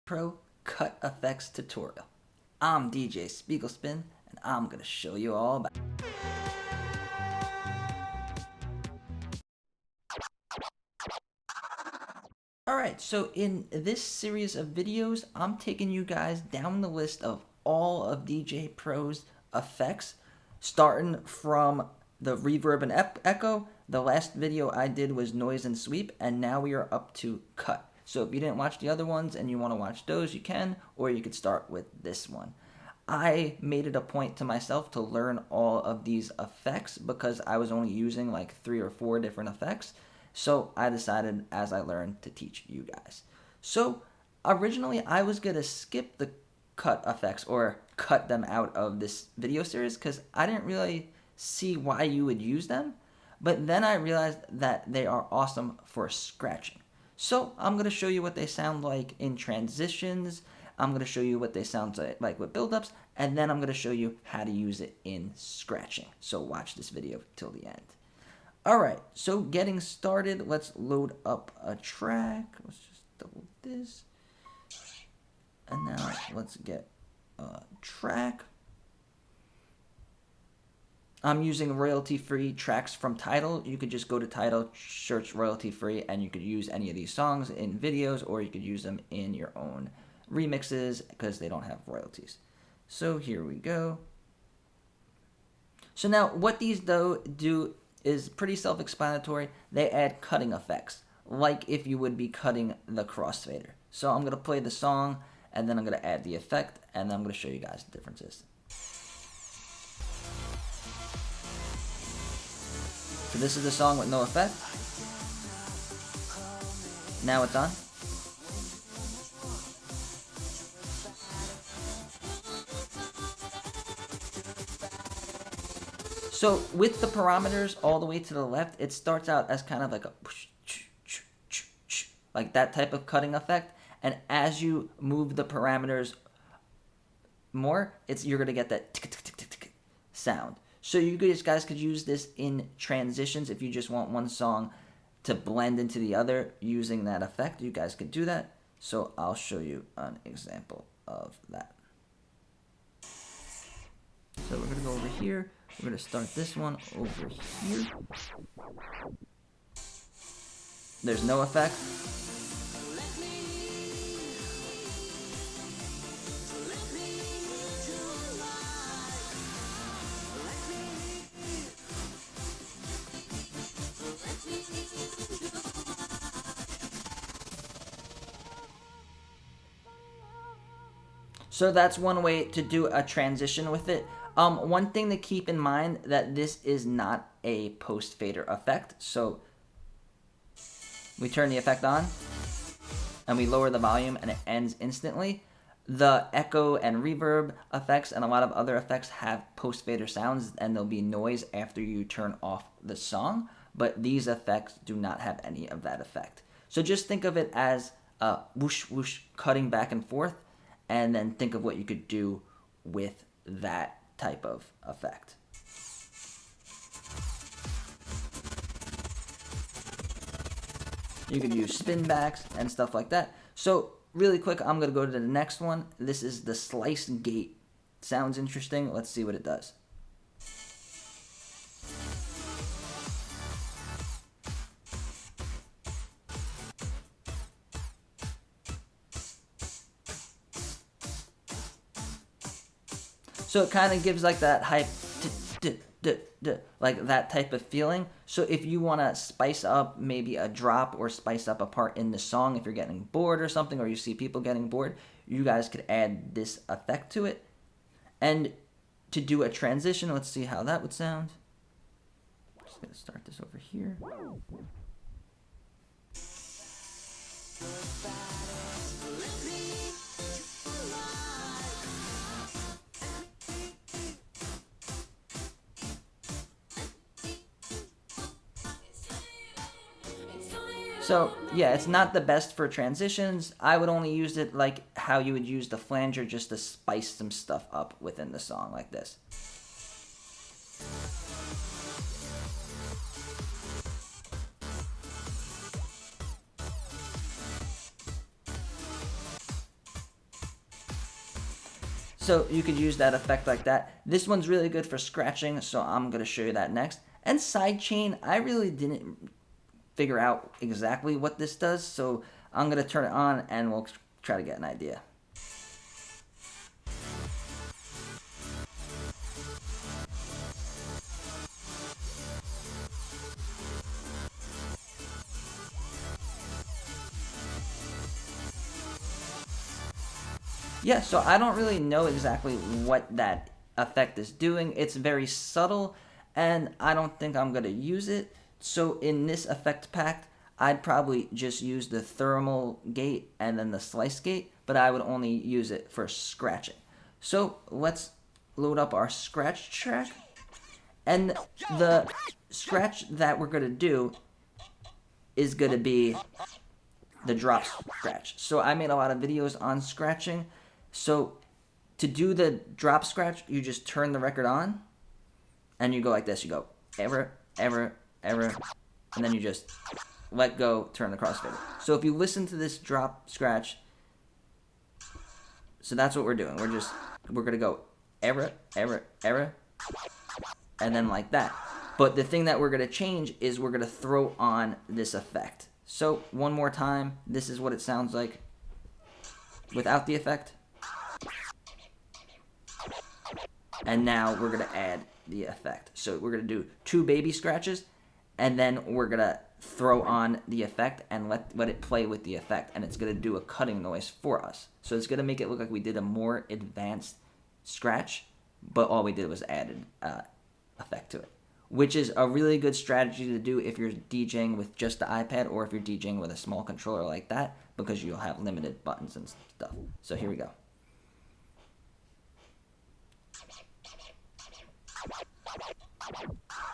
Pro Cut FX tutorial. I'm DJ Spiegel Spin, and I'm going to show you all about it. Alright, so in this series of videos, I'm taking you guys down the list of all of Djay Pro's effects, starting from the reverb and echo. The last video I did was noise and sweep, and now we are up to cut. So if you didn't watch the other ones and you want to watch those, you can, or you could start with this one. I made it a point to myself to learn all of these effects because I was only using like 3 or 4 different effects. So I decided as I learned to teach you guys. So originally I was going to skip the cut effects or cut them out of this video series because I didn't really see why you would use them. But then I realized that they are awesome for scratching. So I'm going to show you what they sound like in transitions. I'm going to show you what they sound like with build-ups. And then I'm going to show you how to use it in scratching. So watch this video till the end. Alright, so getting started, let's load up a track. Let's just double this. And now let's get a track. I'm using royalty-free tracks from Tidal. You could just go to Tidal, search royalty-free, and you could use any of these songs in videos, or you could use them in your own remixes because they don't have royalties. So here we go. So now what these do is pretty self-explanatory. They add cutting effects, like if you would be cutting the crossfader. So I'm going to play the song, and then I'm going to add the effect, and then I'm going to show you guys the differences. So this is the song with no effect. Now it's on. So with the parameters all the way to the left, it starts out as kind of like a like that type of cutting effect. And as you move the parameters more, you're gonna get that tick, tick, tick, tick, tick sound. So you guys could use this in transitions if you just want one song to blend into the other using that effect. You guys could do that. So I'll show you an example of that. So we're gonna go over here. We're going to start this one over here. There's no effect. So that's one way to do a transition with it. One thing to keep in mind that this is not a post-fader effect. So we turn the effect on and we lower the volume and it ends instantly. The echo and reverb effects and a lot of other effects have post-fader sounds and there'll be noise after you turn off the song. But these effects do not have any of that effect. So just think of it as a whoosh whoosh cutting back and forth, and then think of what you could do with that type of effect. You could use spin backs and stuff like that. So really quick, I'm going to go to the next one. This is the slice gate. Sounds interesting. Let's see what it does. So it kind of gives like that hype, like that type of feeling. So if you want to spice up maybe a drop or spice up a part in the song, if you're getting bored or something, or you see people getting bored, you guys could add this effect to it. And to do a transition, let's see how that would sound. Just going to start this over here. So yeah, it's not the best for transitions. I would only use it like how you would use the flanger, just to spice some stuff up within the song like this. So you could use that effect like that. This one's really good for scratching, so I'm going to show you that next. And sidechain, I really didn't figure out exactly what this does, so I'm going to turn it on and we'll try to get an idea. Yeah, so I don't really know exactly what that effect is doing. It's very subtle, and I don't think I'm going to use it. So in this effect pack, I'd probably just use the thermal gate and then the slice gate, but I would only use it for scratching. So let's load up our scratch track. And the scratch that we're going to do is going to be the drop scratch. So I made a lot of videos on scratching. So to do the drop scratch, you just turn the record on and you go like this. You go ever, ever, ever, and then you just let go, turn the crossfader. So if you listen to this drop scratch, so that's what we're doing. We're gonna go ever, ever, ever, and then like that. But the thing that we're gonna change is we're gonna throw on this effect. So one more time, this is what it sounds like without the effect. And now we're going to add the effect. So we're going to do 2 baby scratches, and then we're going to throw on the effect and let it play with the effect, and it's going to do a cutting noise for us. So it's going to make it look like we did a more advanced scratch, but all we did was add an effect to it, which is a really good strategy to do if you're DJing with just the iPad or if you're DJing with a small controller like that, because you'll have limited buttons and stuff. So here we go.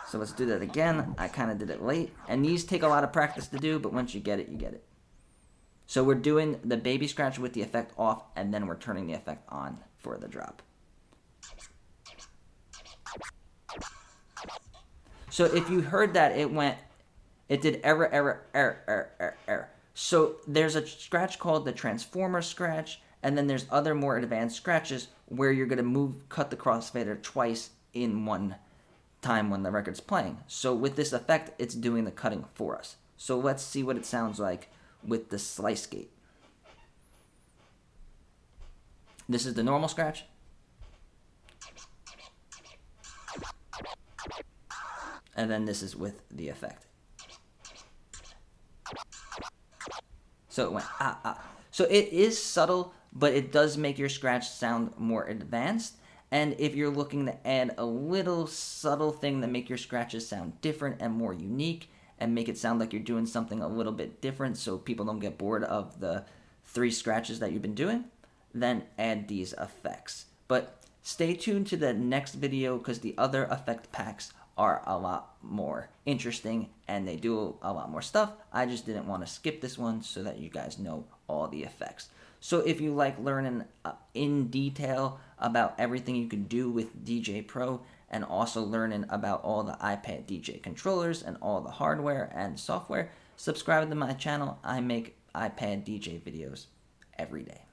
So let's do that again. I kind of did it late. And these take a lot of practice to do, but once you get it, you get it. So we're doing the baby scratch with the effect off, and then we're turning the effect on for the drop. So if you heard that, it did error, error, error, error, error, error. So there's a scratch called the transformer scratch, and then there's other more advanced scratches where you're going to cut the crossfader twice in one time when the record's playing. So with this effect, it's doing the cutting for us. So let's see what it sounds like with the slice gate. This is the normal scratch. And then this is with the effect. So it went ah, ah. So it is subtle, but it does make your scratch sound more advanced. And if you're looking to add a little subtle thing to make your scratches sound different and more unique and make it sound like you're doing something a little bit different so people don't get bored of the 3 scratches that you've been doing, then add these effects. But stay tuned to the next video because the other effect packs are a lot more interesting and they do a lot more stuff. I just didn't want to skip this one so that you guys know all the effects. So if you like learning in detail about everything you can do with Djay Pro and also learning about all the iPad DJ controllers and all the hardware and software, subscribe to my channel. I make iPad DJ videos every day.